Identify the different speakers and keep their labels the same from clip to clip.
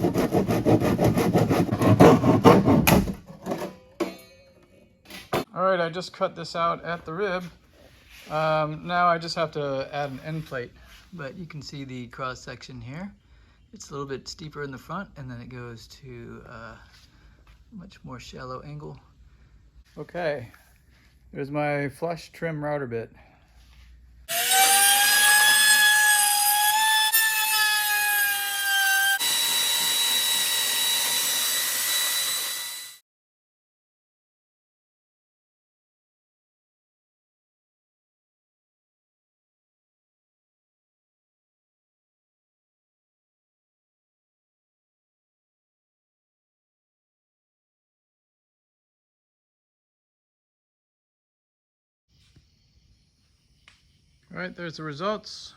Speaker 1: All right, I just cut this out at the rib. Now I just have to add an end plate, but you can see the cross section here. It's a little bit steeper in the front, and then it goes to a much more shallow angle. Okay, there's my flush trim router bit. All right, there's the results.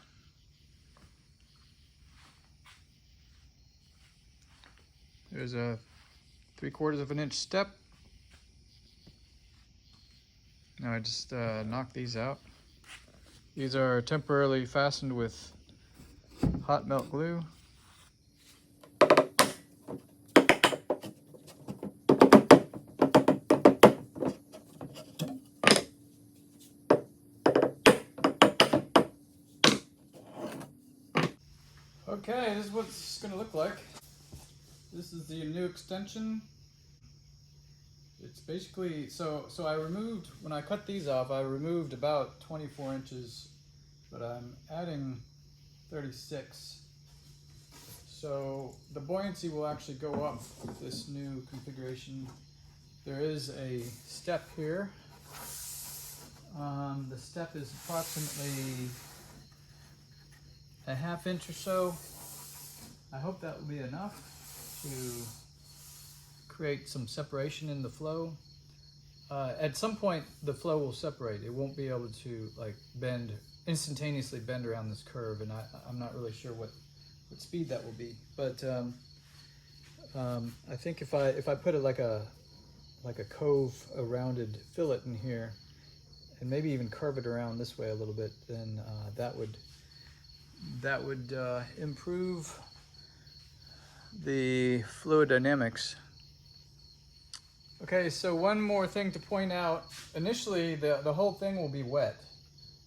Speaker 1: There's a 3/4 of an inch step. Now I just knock these out. These are temporarily fastened with hot melt glue. Okay, this is what it's going to look like. This is the new extension. It's basically, so I removed, when I cut these off, I removed about 24 inches, but I'm adding 36. So the buoyancy will actually go up with this new configuration. There is a step here. The step is approximately a 1/2 inch or so. I hope that will be enough to create some separation in the flow. At some point, the flow will separate. It won't be able to like instantaneously bend around this curve, and I'm not really sure what speed that will be. But I think if I put it like a cove, a rounded fillet in here, and maybe even curve it around this way a little bit, then that would improve the fluid dynamics. Okay, so one more thing to point out. Initially, the whole thing will be wet,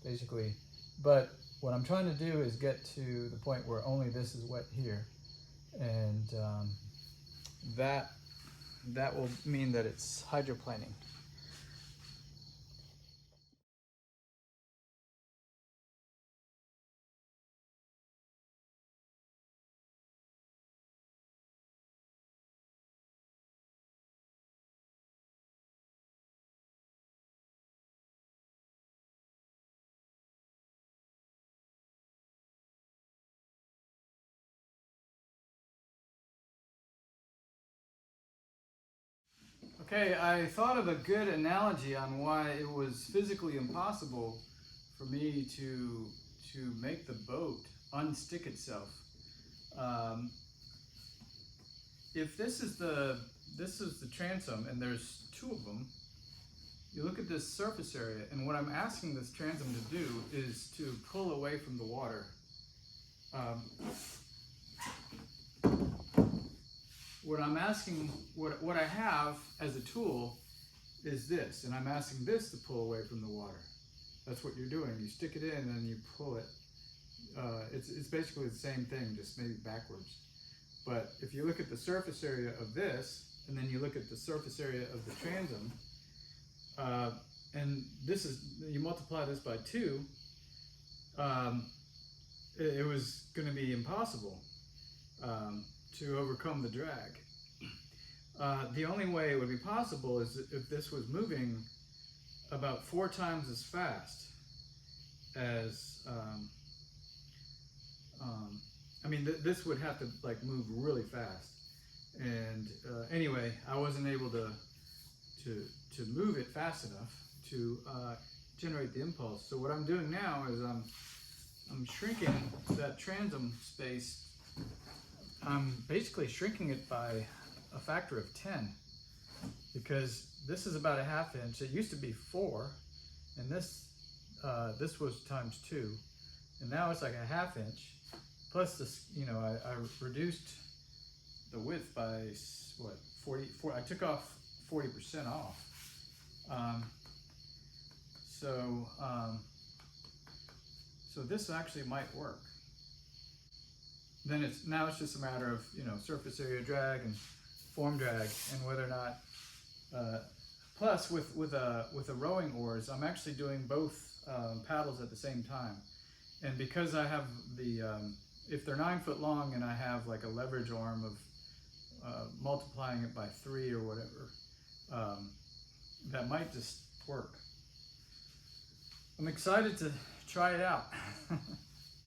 Speaker 1: basically. But what I'm trying to do is get to the point where only this is wet here. And that will mean that it's hydroplaning. Okay, I thought of a good analogy on why it was physically impossible for me to make the boat unstick itself. If this is the transom, and there's 2 of them, you look at this surface area, and what I'm asking this transom to do is to pull away from the water. What I'm asking, what I have as a tool is this, and I'm asking this to pull away from the water. That's what you're doing. You stick it in and you pull it. It's basically the same thing, just maybe backwards. But if you look at the surface area of this, and then you look at the surface area of the transom, and this is, you multiply this by 2, it was going to be impossible to overcome the drag. The only way it would be possible is if this was moving about 4 times as fast as, I mean, this would have to like move really fast. And anyway, I wasn't able to move it fast enough to generate the impulse. So what I'm doing now is I'm shrinking that transom space. I'm basically shrinking it by a factor of 10, because this is about a 1/2 inch. It used to be 4, and this was times 2, and now it's like a 1/2 inch. Plus this, you know, I reduced the width by what, 40. I took off 40% off. So this actually might work. Then now it's just a matter of, you know, surface area drag and form drag, and whether or not. Plus, with a rowing oars, I'm actually doing both paddles at the same time, and because I have the if they're 9 foot long and I have like a leverage arm of multiplying it by 3 or whatever, that might just work. I'm excited to try it out.